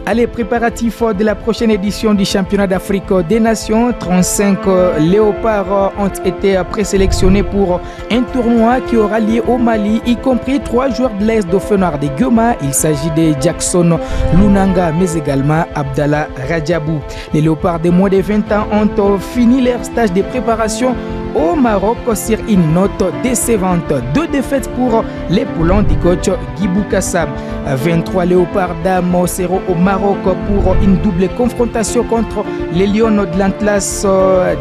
Allez, préparatifs de la prochaine édition du championnat d'Afrique des Nations. 35 léopards ont été présélectionnés pour un tournoi qui aura lieu au Mali, y compris 3 joueurs de l'Est Dauphin Noir de Goma. Il s'agit de Jackson Lunanga, mais également Abdallah Rajabou. Les léopards de moins de 20 ans ont fini leur stage de préparation au Maroc sur une note décevante. 2 défaites pour les poulons du coach Guibou Kassam. 23 léopards dames seront au Maroc pour une double confrontation contre les Lions de l'Atlas.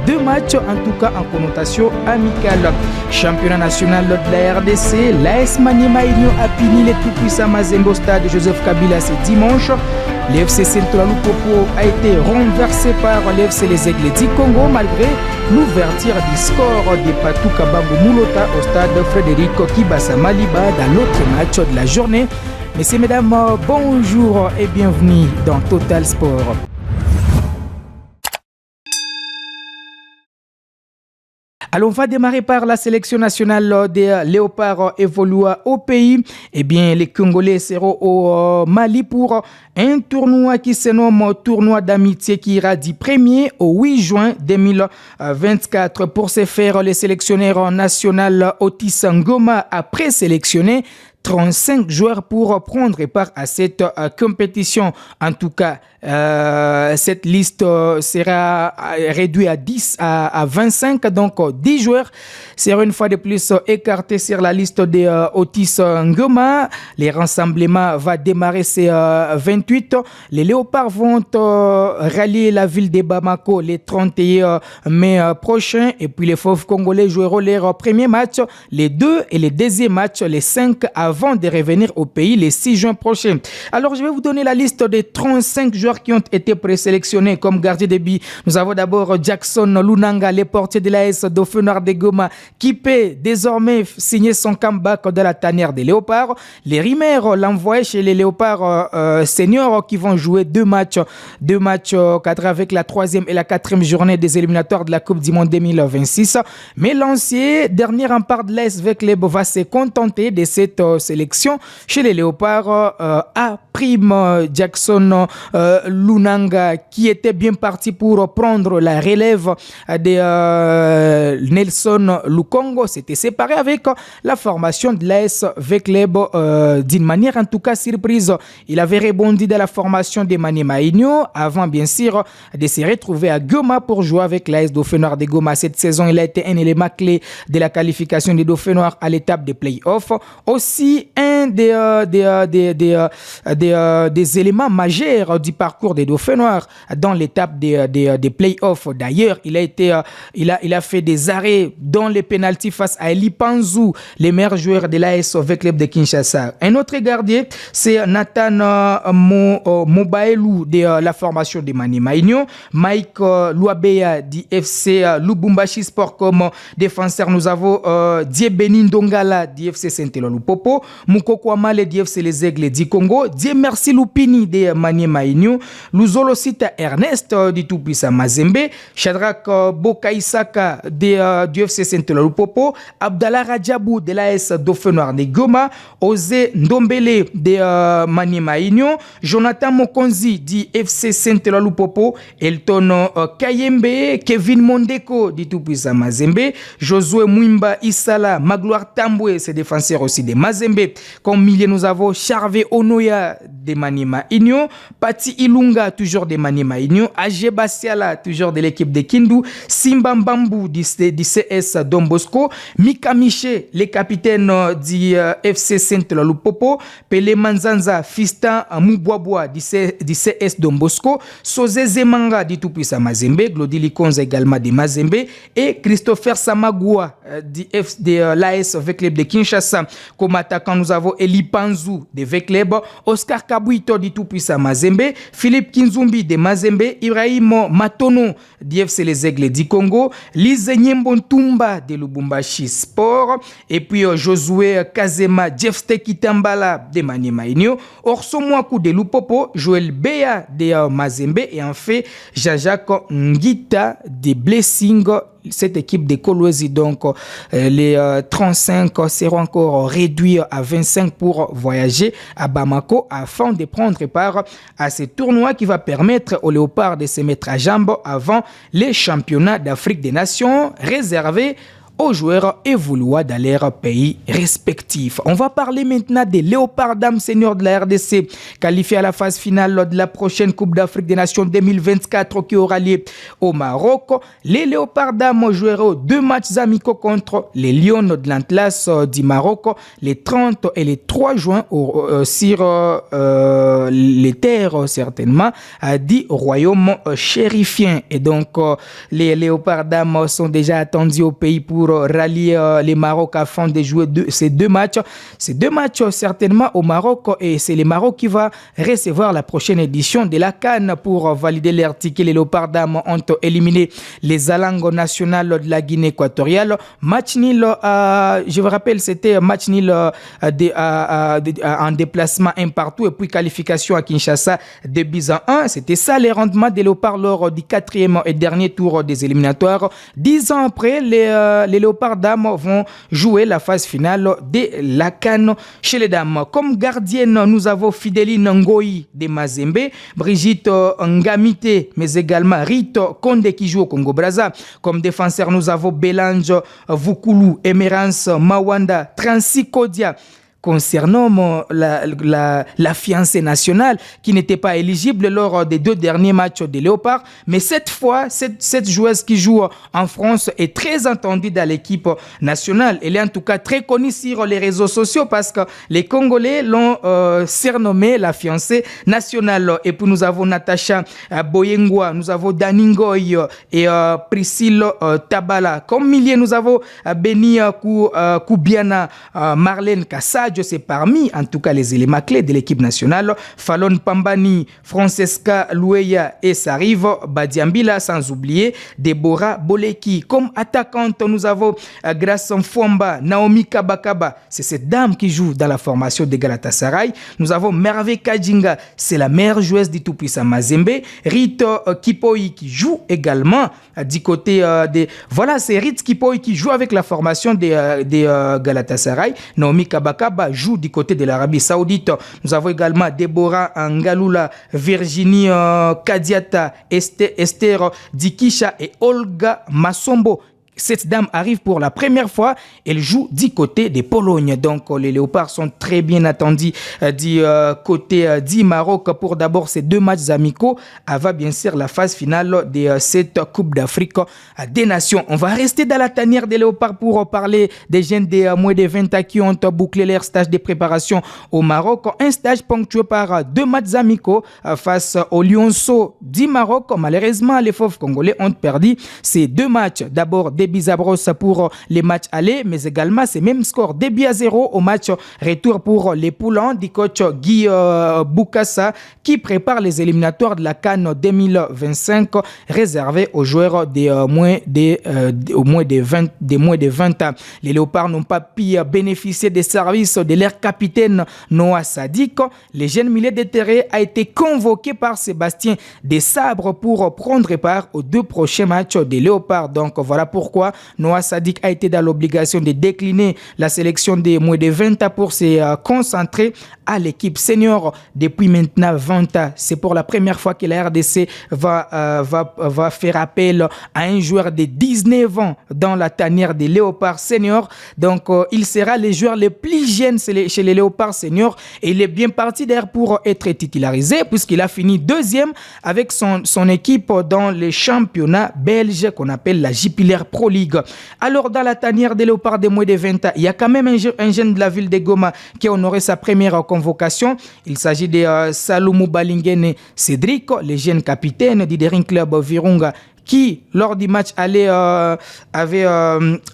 2 matchs en tout cas en connotation amicale. Championnat national de la RDC, l'AS Maniema Union a fini les tout-puissants Mazembe au stade Joseph Kabila ce dimanche. L'FC Central Lupopo a été renversé par l'FC Les Aigles du Congo malgré l'ouverture du score de Patou Kabango Moulota au stade Frédéric Kibasa Maliba dans l'autre match de la journée. Messieurs, mesdames, bonjour et bienvenue dans Total Sport. Alors, on va démarrer par la sélection nationale des léopards évoluant au pays. Eh bien, les Congolais seront au Mali pour un tournoi qui se nomme Tournoi d'amitié qui ira du 1er au 8 juin 2024. Pour ce faire, les sélectionneurs nationaux Otis Ngoma a présélectionné 35 joueurs pour prendre part à cette compétition. En tout cas, cette liste sera réduite à 10 à 25, donc 10 joueurs seront une fois de plus écartés sur la liste de Otis Ngoma. Les rassemblements va démarrer ces 28. Les léopards vont rallier la ville de Bamako le 31 mai prochain, et puis les fauves congolais joueront leur premier match, les 2 et les deuxième match les 5 avant de revenir au pays le 6 juin prochain. Alors, je vais vous donner la liste des 35 joueurs qui ont été présélectionnés comme gardien de but. Nous avons d'abord Jackson Lunanga, le portier de l'AS Dauphin Noir de Goma, qui peut désormais signer son comeback de la tanière des léopards. Les Rimers l'envoient chez les léopards seniors qui vont jouer 2 matchs cadrés avec la 3e et la 4e journée des éliminatoires de la Coupe du Monde 2026. Mais l'ancien dernier rempart de l'AS Club va se contenter de cette sélection chez les léopards à prime Jackson Lunanga, qui était bien parti pour prendre la relève de Nelson Lukongo, s'était séparé avec la formation de l'AS Club d'une manière en tout cas surprise. Il avait rebondi de la formation de Maniema Union avant bien sûr de se retrouver à Goma pour jouer avec l'AS Dauphin Noir de Goma. Cette saison, il a été un élément clé de la qualification des Dauphins Noirs à l'étape des playoffs. Aussi un des éléments majeurs du parcours des Dauphins Noirs dans l'étape des playoffs. D'ailleurs, il a fait des arrêts dans les pénaltys face à Eli Panzou, les meilleurs joueurs de l'AS Club de Kinshasa. Un autre gardien, c'est Nathan Mobaelou de la formation de Maniema Union. Mike Luabeya du FC Lubumbashi Sport comme défenseur. Nous avons Diebeni Ndongala du FC Saint-Éloi Lupopo, Mukoko Amale du FC Les Aigles du Congo, Merci Lupini de Maniema Union, Luzolo Sita Ernest du Tout-Puissant Mazembe, Shadrach Bokaisaka du FC Saint-Éloi Lupopo, Abdallah Rajabou de l'AS Dauphin Noir de Goma, Ose Ndombele de Maniema Union, Jonathan Mokonzi du FC Saint-Éloi Lupopo, Elton Kayembe, Kevin Mondeko du Tout-Puissant Mazembe, Josué Mwimba Isala, Magloire Tambwe, c'est défenseur aussi de Mazembe. Comme milieu, nous avons Charvé Onoya de Maniema Union, Pati Ilunga, toujours de Maniema Union, Agé Basiala, toujours de l'équipe de Kindu, Simba Mbambu du CS Don Bosco, Mika Miché, le capitaine du FC Saint-Éloi Lupopo, Pele Manzanza, Fistan Mubwabwa du CS Don Bosco, Sozé Zemanga du Tout-Puissant Mazembe, Glody Likonza également de Mazembe, et Christopher Samagua de l'AS Club de Kinshasa. Comme attaquant, nous avons Eli Panzou de V-Club, Oscar Kabuito du Tout-Puissant Mazembe, Philippe Kinzumbi de Mazembe, Ibrahim Matono du FC Les Aigles du Congo, Lise Nyembontumba de Lubumbashi Sport, et puis Josué Kazema, Jeff Stekitambala de Maniema Union, Orso Mwaku de Lupopo, Joël Beya de Mazembe, et en fait Jajak Ngita de Blessing cette équipe de Kolwezi. Donc, les 35 seront encore réduits à 25 pour voyager à Bamako afin de prendre part à ce tournoi qui va permettre aux Léopards de se mettre à jambes avant les championnats d'Afrique des Nations réservés aux joueurs évoluant dans leurs pays respectifs. On va parler maintenant des Léopards dames seniors de la RDC, qualifiés à la phase finale de la prochaine Coupe d'Afrique des Nations 2024 qui aura lieu au Maroc. Les Léopards dames joueront 2 matchs amicaux contre les Lions de l'Atlas du Maroc les 30 et les 3 juin sur les terres certainement du royaume chérifien. Et donc les Léopards dames sont déjà attendus au pays pour rallier les Maroc afin de jouer ces deux matchs. Ces 2 matchs certainement au Maroc, et c'est le Maroc qui va recevoir la prochaine édition de la CAN pour valider leur ticket. Les Léopards dames ont éliminé les Alangues nationales de la Guinée équatoriale. Match nul, je vous rappelle, c'était match nul en déplacement 1 partout et puis qualification à Kinshasa 2-1. C'était ça les rendements des Léopards lors du 4e et dernier tour des éliminatoires. 10 ans après, les Léopards dames vont jouer la phase finale de la CAN chez les dames. Comme gardienne, nous avons Fideline Ngoyi de Mazembe, Brigitte Ngamite, mais également Rito Konde qui joue au Congo-Brazza. Comme défenseur, nous avons Belange Vukulu, Emerance Mawanda, Transi Kodia. Concernant la fiancée nationale qui n'était pas éligible lors des 2 derniers matchs des Léopards. Mais cette fois, cette joueuse qui joue en France est très entendue dans l'équipe nationale. Elle est en tout cas très connue sur les réseaux sociaux parce que les Congolais l'ont surnommée la fiancée nationale. Et puis nous avons Natacha Boyengwa, nous avons Daningoy et Priscille Tabala. Comme milieu, nous avons Beni Koubiana, Marlène Kassad. C'est parmi, en tout cas, les éléments clés de l'équipe nationale. Fallon Pambani, Francesca Loueya et Sarive Badiambila, sans oublier Deborah Boleki. Comme attaquante, nous avons Grace Mfwamba, Naomi Kabakaba. C'est cette dame qui joue dans la formation de Galatasaray. Nous avons Merve Kajinga, c'est la meilleure joueuse du tout-puissant Mazembe. Rito Kipoi qui joue également du côté des... Voilà, c'est Rito Kipoi qui joue avec la formation des Galatasaray. Naomi Kabakaba joue du côté de l'Arabie Saoudite. Nous avons également Deborah Ngalula, Virginie Kadiata, Esther Dikisha et Olga Masombo. Cette dame arrive pour la première fois. Elle joue du côté de Pologne. Donc, les Léopards sont très bien attendus du côté du Maroc pour d'abord ces 2 matchs amicaux avant, bien sûr, la phase finale de cette Coupe d'Afrique des Nations. On va rester dans la tanière des Léopards pour parler des jeunes de moins de 20 ans qui ont bouclé leur stage de préparation au Maroc. Un stage ponctué par 2 matchs amicaux face aux Lionceaux du Maroc. Malheureusement, les Fauves congolais ont perdu ces 2 matchs. D'abord, Bizabros pour les matchs aller, mais également c'est même score 2-0 au match retour pour les Poulants du coach Guy Boukassa qui prépare les éliminatoires de la CAN 2025 réservés aux joueurs de moins de 20 ans. Les Léopards n'ont pas pu bénéficier des services de leur capitaine Noah Sadik. Le jeune milieu de terrain a été convoqué par Sébastien Desabre pour prendre part aux 2 prochains matchs des Léopards. Donc voilà pourquoi Noah Sadik a été dans l'obligation de décliner la sélection des moins de 20 ans pour se concentrer à l'équipe senior depuis maintenant 20 ans. C'est pour la première fois que la RDC va faire appel à un joueur de 19 ans dans la tanière des Léopards seniors. Donc, il sera le joueur le plus jeune chez les Léopards seniors et il est bien parti d'ailleurs pour être titularisé puisqu'il a fini 2e avec son équipe dans les championnats belges qu'on appelle la Jupiler Pro League. Alors, dans la tanière des Léopards des moins de 20 ans, il y a quand même un jeune de la ville de Goma qui a honoré sa première convocation. Il s'agit de Saloumou Balingene Cédric, le jeune capitaine du Daring Club Virunga, qui, lors du match aller, avait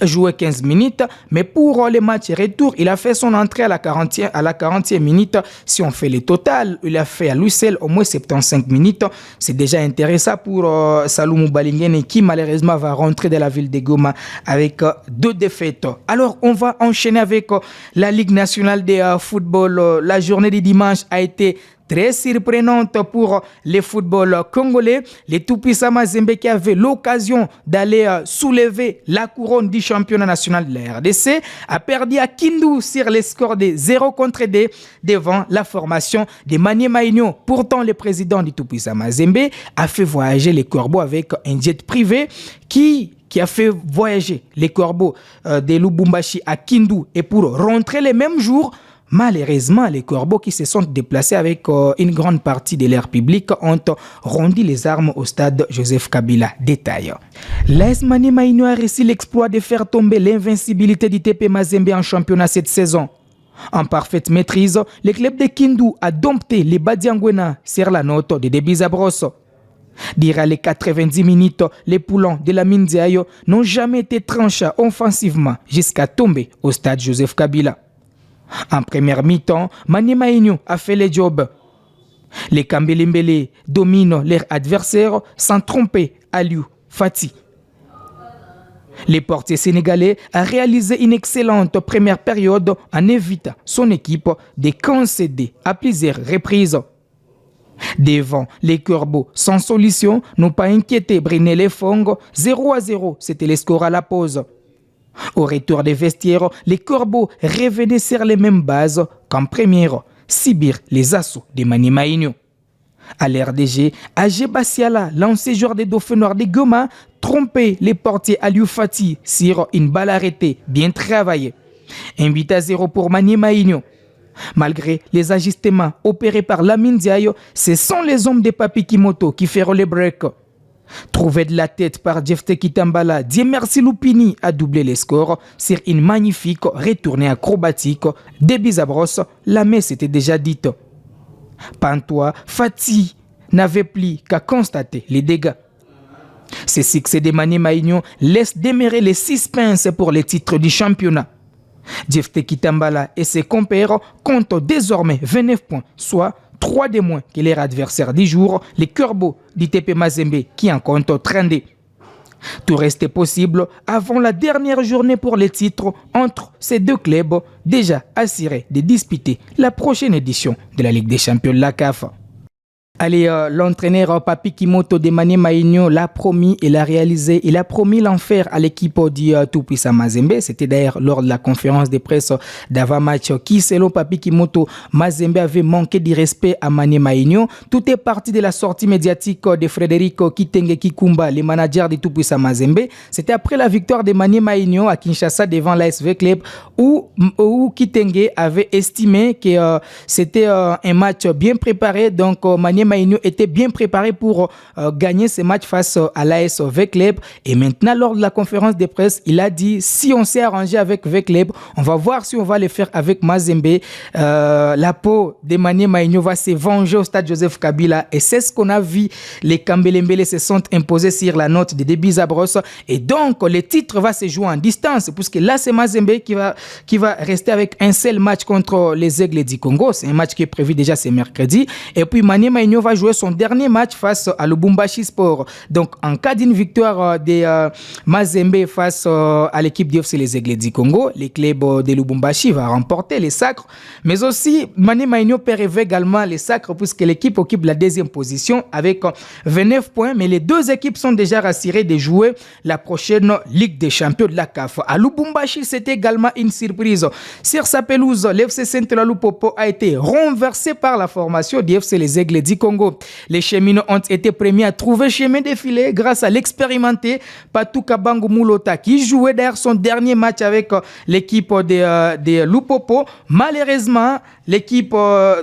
joué 15 minutes. Mais pour les matchs retour, il a fait son entrée à la 40e minute. Si on fait le total, il a fait à lui seul au moins 75 minutes. C'est déjà intéressant pour Saloumou Balingene qui, malheureusement, va rentrer dans la ville de Goma avec 2 défaites. Alors, on va enchaîner avec la Ligue nationale de football. La journée du dimanche a été très surprenante pour le football congolais. Les tout-puissants Mazembe qui avaient l'occasion d'aller soulever la couronne du championnat national de la RDC a perdu à Kindu sur les scores de 0-2 devant la formation de Maniema Union. Pourtant, le président du tout-puissant Mazembe a fait voyager les Corbeaux avec un jet privé qui a fait voyager les Corbeaux de Lubumbashi à Kindu. Et pour rentrer le même jour, malheureusement, les Corbeaux qui se sont déplacés avec une grande partie de l'air public ont rendu les armes au stade Joseph Kabila. Détail. L'AS Maniema Union a réussi l'exploit de faire tomber l'invincibilité du TP Mazembe en championnat cette saison. En parfaite maîtrise, le club de Kindu a dompté les Badiangwena sur la note de Debizabros. Durant les 90 minutes, les poulons de la Mindiayo n'ont jamais été tranchés offensivement jusqu'à tomber au stade Joseph Kabila. En première mi-temps, Maniema Union a fait le job. Les Kambelimbele dominent leurs adversaires sans tromper Aliou Fati. Le portier sénégalais a réalisé une excellente première période en évitant son équipe de concéder à plusieurs reprises. Devant les Corbeaux sans solution, n'ont pas inquiété Briné Lefong. 0-0, c'était le score à la pause. Au retour des vestiaires, les Corbeaux revenaient sur les mêmes bases qu'en première, subir les assauts de Maniema Union. À l'RDG, AG Bassiala, l'ancien joueur des Dauphins Noirs de Goma, trompait les portiers Aliou Fati sur une balle arrêtée bien travaillée. 1-0 pour Maniema Union. Malgré les ajustements opérés par Lamine Diayo, ce sont les hommes de Papi Kimoto qui feront les breaks. Trouvé de la tête par Jefte Kitambala, Dieu merci Lupini a doublé les scores sur une magnifique retournée acrobatique. Debizabros, la messe était déjà dite. Pantois, Fati n'avait plus qu'à constater les dégâts. Ce succès de Maniema Union laisse demeurer les suspens pour les titres du championnat. Jefte Kitambala et ses compères comptent désormais 29 points, soit 3 de moins que leur adversaire du jour, les Corbeaux du TP Mazembe qui en comptent 32. Tout restait possible avant la dernière journée pour les titres entre ces deux clubs déjà assurés de disputer la prochaine édition de la Ligue des Champions de la CAF. Allez, l'entraîneur Papi Kimoto de Maniema Union l'a promis et l'a réalisé. Il a promis l'enfer à l'équipe du tout-puissant Mazembe. C'était d'ailleurs lors de la conférence de presse d'avant-match qui, selon Papi Kimoto, Mazembe avait manqué de respect à Maniema Union. Tout est parti de la sortie médiatique de Frédéric Kitenge Kikumba, le manager du tout-puissant Mazembe. C'était après la victoire de Maniema Union à Kinshasa devant l'ASV Club où Kitenge avait estimé que c'était un match bien préparé. Donc, Maniema Union était bien préparé pour gagner ce match face à l'AS Vecleb. Et maintenant, lors de la conférence de presse, il a dit si on s'est arrangé avec Vecleb, on va voir si on va le faire avec Mazembe. La peau de Maniema Union va se venger au stade Joseph Kabila. Et c'est ce qu'on a vu. Les Kambelembele se sont imposés sur la note de Debizabros. Et donc, le titre va se jouer en distance. Puisque là, c'est Mazembe qui va rester avec un seul match contre les Aigles du Congo. C'est un match qui est prévu déjà ce mercredi. Et puis, Maniema Union va jouer son dernier match face à Lubumbashi Sport. Donc, en cas d'une victoire de Mazembe face à l'équipe d'UFC les Aigles du Congo, les clubs de Lubumbashi va remporter les sacres. Mais aussi, Maniema Union peut rêver également les sacres puisque l'équipe occupe la deuxième position avec 29 points. Mais les deux équipes sont déjà rassurées de jouer la prochaine Ligue des Champions de la CAF. À Lubumbashi, c'était également une surprise. Sur sa pelouse, l'FC Saint-Eloi Lupopo a été renversé par la formation d'UFC les Aigles du Congo. Les cheminots ont été premiers à trouver chemin défilé grâce à l'expérimenté Patou Kabango Moulota qui jouait d'ailleurs son dernier match avec l'équipe de Lupopo. Malheureusement, l'équipe de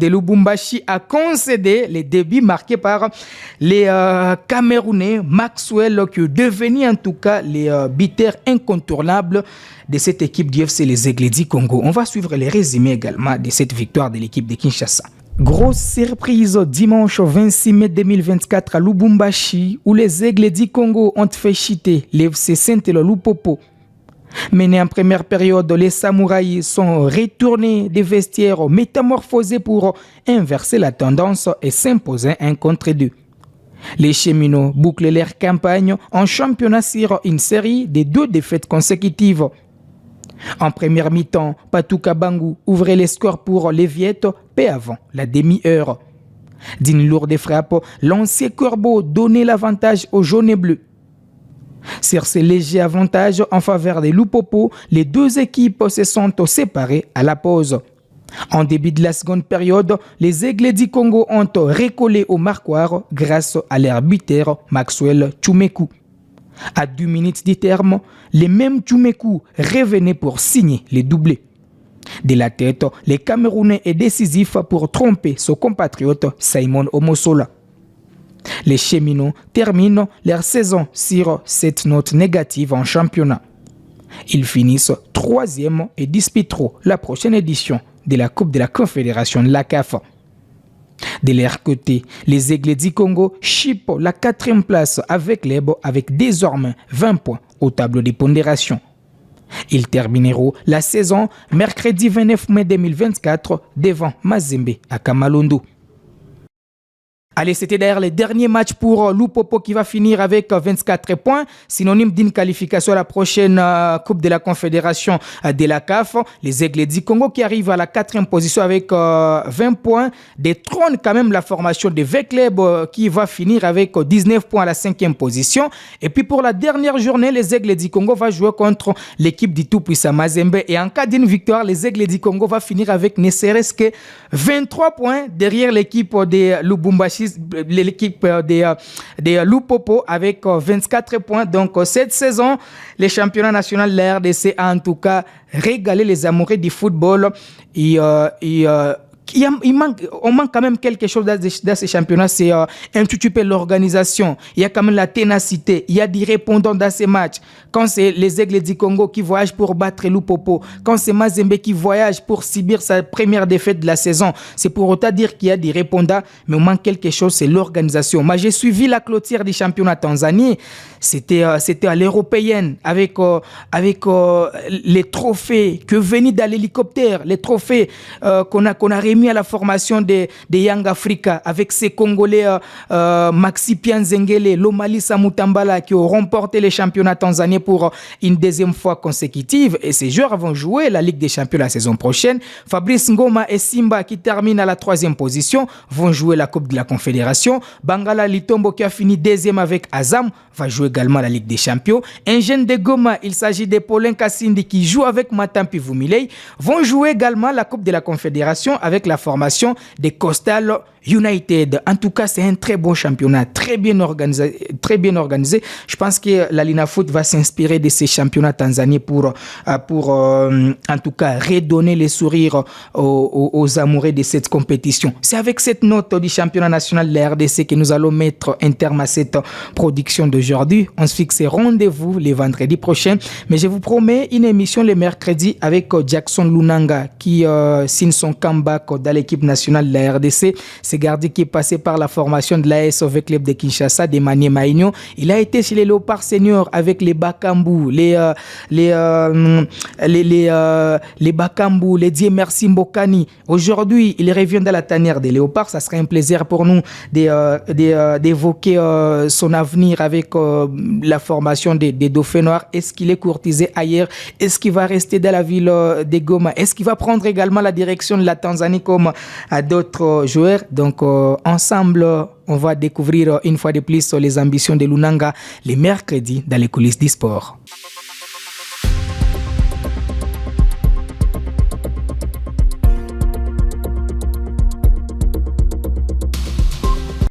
Lubumbashi a concédé les débuts marqués par les Camerounais Maxwell qui est devenu en tout cas les buteurs incontournables de cette équipe du FC les Aigles du Congo. On va suivre les résumés également de cette victoire de l'équipe de Kinshasa. Grosse surprise dimanche 26 mai 2024 à Lubumbashi où les Aigles du Congo ont fait chuter l'FC Saint-Eloi Lupopo. Menés en première période, les Samouraïs sont retournés des vestiaires métamorphosés pour inverser la tendance et s'imposer 1-2. Les cheminots bouclent leur campagne en championnat sur une série de 2 défaites consécutives. En première mi-temps, Patou Kabangu ouvrait les scores pour les Viettes, peu avant la demi-heure. D'une lourde frappe, l'ancien Corbeau donnait l'avantage aux jaunes et bleus. Sur ces légers avantages en faveur des Lupopo, les deux équipes se sont séparées à la pause. En début de la seconde période, les Aigles du Congo ont recollé au marquoir grâce à l'arbitre Maxwell Tchoumekou. À 2 minutes du terme, les mêmes Tchoumekou revenaient pour signer les doublés. De la tête, le Camerounais est décisif pour tromper son compatriote Simon Omosola. Les Cheminots terminent leur saison sur cette note négative en championnat. Ils finissent 3e et disputeront la prochaine édition de la Coupe de la Confédération de la CAF. De leur côté, les Aigles du Congo chippent la 4e place avec l'Ebo avec désormais 20 points au tableau de pondération. Ils termineront la saison mercredi 29 mai 2024 devant Mazembe à Kamalondo. Allez, c'était d'ailleurs le dernier match pour Lupopo qui va finir avec 24 points, synonyme d'une qualification à la prochaine Coupe de la Confédération de la CAF. Les Aigles du Congo qui arrivent à la 4e position avec 20 points, détrônent quand même la formation de Vecleb qui va finir avec 19 points à la 5e position. Et puis pour la dernière journée, les Aigles du Congo vont jouer contre l'équipe du tout-puissant Mazembe. Et en cas d'une victoire, les Aigles du Congo vont finir avec ne serait-ce que 23 points derrière l'équipe de Lubumbashi, l'équipe des Lupopo avec 24 points. Donc cette saison, le championnat national de la RDC a en tout cas régalé les amoureux du football. On manque quand même quelque chose dans ce championnat, c'est un tout petit peu l'organisation. Il y a quand même la ténacité, il y a des répondants dans ces matchs. Quand c'est les Aigles du Congo qui voyagent pour battre Lupopo, quand c'est Mazembe qui voyage pour subir sa première défaite de la saison, c'est pour autant dire qu'il y a des répondants, mais on manque quelque chose, c'est l'organisation. Moi, j'ai suivi la clôture du championnat tanzanien, c'était à l'européenne avec les trophées que venaient dans l'hélicoptère, les trophées qu'on a remis à la formation des Young Africa avec ces Congolais Maxi Pianzengele, Lomalisa Mutambala qui ont remporté les championnats tanzaniens pour une deuxième fois consécutive. Et ces joueurs vont jouer la Ligue des Champions la saison prochaine. Fabrice Ngoma et Simba qui terminent à la 3e position vont jouer la Coupe de la Confédération. Bangala Litombo qui a fini 2e avec Azam va jouer également la Ligue des Champions. Engine de Goma, il s'agit de Paulin Kassindi qui joue avec Matampi Vumilei, vont jouer également la Coupe de la Confédération avec la formation des Coastal United. En tout cas, c'est un très bon championnat, très bien organisé. Je pense que la Lina Foot va s'inspirer de ces championnats tanzaniens pour en tout cas redonner les sourires aux amoureux de cette compétition. C'est avec cette note du championnat national de la RDC que nous allons mettre un terme à cette production d'aujourd'hui. On se fixe rendez-vous les vendredis prochains, mais je vous promets une émission le mercredi avec Jackson Lunanga qui signe son comeback dans l'équipe nationale de la RDC. C'est gardien qui est passé par la formation de l'AS avec Club de Kinshasa, de Manier Maïnio. Il a été chez les Léopards Seniors avec les Bakambu, les Bakambu, les Dieu Merci Mbokani. Aujourd'hui, il revient dans la tanière des Léopards. Ça serait un plaisir pour nous d'évoquer son avenir avec la formation des Dauphins Noirs. Est-ce qu'il est courtisé ailleurs? Est-ce qu'il va rester dans la ville de Goma? Est-ce qu'il va prendre également la direction de la Tanzanie comme à d'autres joueurs? Donc ensemble, on va découvrir une fois de plus les ambitions de Lunanga les mercredis dans les coulisses du sport.